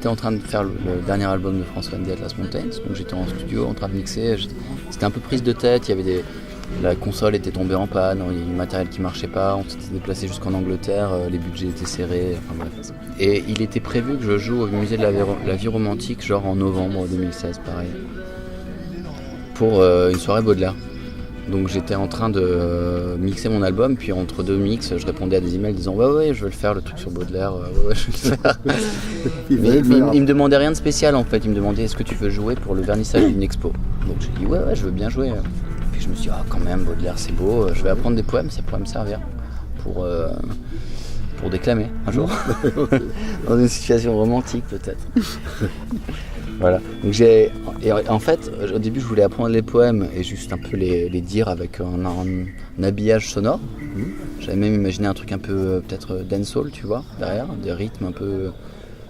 était en train de faire le dernier album de François Handy, Atlas Mountains, donc j'étais en studio en train de mixer. C'était un peu prise de tête, il y avait la console était tombée en panne, il y avait du matériel qui marchait pas, on s'était déplacé jusqu'en Angleterre, les budgets étaient serrés, enfin bref. Et il était prévu que je joue au musée de la vie romantique, genre en novembre 2016, pareil, pour une soirée Baudelaire. Donc j'étais en train de mixer mon album, puis entre deux mix, je répondais à des emails disant ouais, je vais le faire, le truc sur Baudelaire, ouais, je vais le faire. mais il me demandait rien de spécial en fait, il me demandait est-ce que tu veux jouer pour le vernissage d'une expo. Donc j'ai dit ouais, je veux bien jouer. Puis je me suis dit quand même Baudelaire c'est beau, je vais apprendre des poèmes, ça pourrait me servir pour déclamer un jour. Dans une situation romantique peut-être. Voilà. Donc en fait, au début, je voulais apprendre les poèmes et juste un peu les dire avec un habillage sonore. J'avais même imaginé un truc un peu peut-être dancehall, tu vois, derrière, des rythmes un peu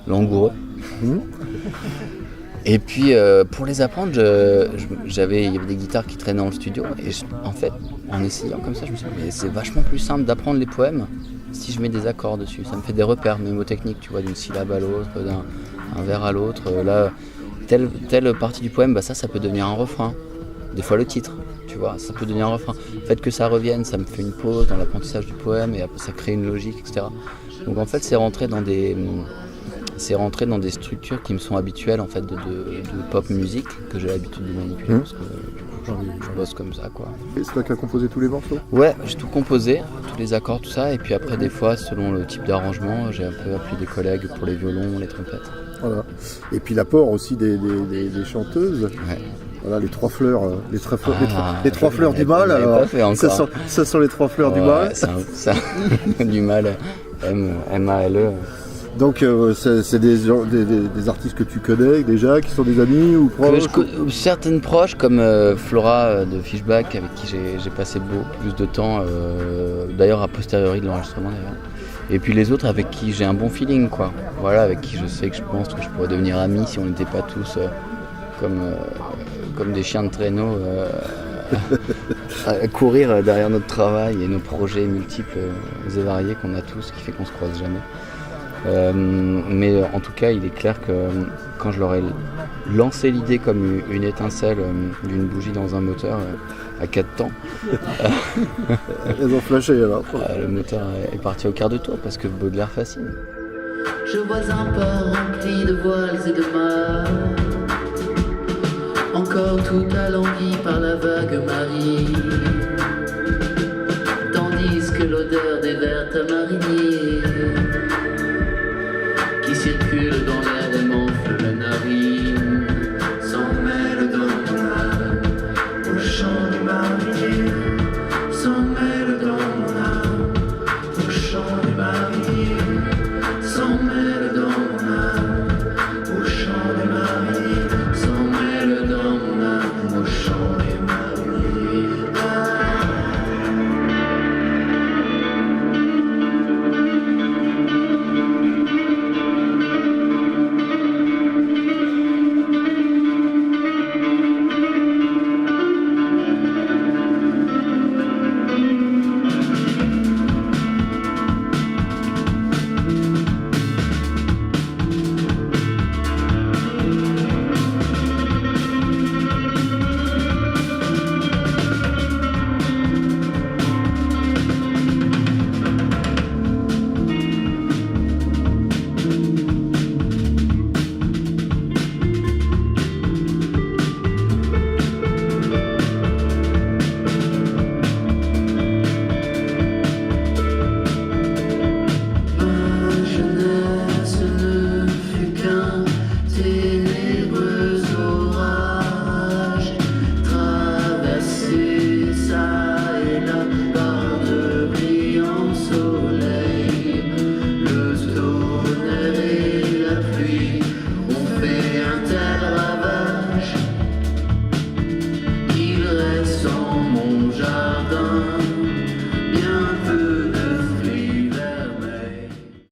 langoureux. Et puis pour les apprendre, il y avait des guitares qui traînaient dans le studio et en fait, en essayant comme ça, je me suis dit mais c'est vachement plus simple d'apprendre les poèmes si je mets des accords dessus. Ça me fait des repères mémotechniques, tu vois, d'une syllabe à l'autre, d'un vers à l'autre. Là, telle partie du poème, ça peut devenir un refrain. Des fois le titre, tu vois, ça peut devenir un refrain. Le fait que ça revienne, ça me fait une pause dans l'apprentissage du poème et après ça crée une logique, etc. Donc en fait, c'est rentré dans des structures qui me sont habituelles en fait de pop musique que j'ai l'habitude de manipuler parce que je bosse comme ça quoi. Et c'est toi qui as composé tous les morceaux ? Ouais, j'ai tout composé, tous les accords, tout ça, et puis après des fois selon le type d'arrangement, j'ai un peu appelé des collègues pour les violons, les trompettes. Voilà. Et puis l'apport aussi des chanteuses. Ouais. Voilà, les trois fleurs du mal. Alors, ce sont les trois fleurs du mal. Ça, du mal, M-A-L-E. Donc c'est des artistes que tu connais déjà, qui sont des amis ou proches? Certaines proches comme Flora de Fishback avec qui j'ai passé plus de temps, d'ailleurs a posteriori de l'enregistrement d'ailleurs. Et puis les autres avec qui j'ai un bon feeling quoi. Voilà, avec qui je sais que je pense que je pourrais devenir ami si on n'était pas tous comme des chiens de traîneau à courir derrière notre travail et nos projets multiples et variés qu'on a tous qui fait qu'on se croise jamais. Mais en tout cas il est clair que quand je leur ai lancé l'idée comme une étincelle d'une bougie dans un moteur à 4 temps elles ont flashé alors. Le moteur est parti au quart de tour parce que Baudelaire fascine. Je vois un port rempli de voiles et de mâts, encore tout alangui par la vague marine, tandis que l'odeur des verres mariniers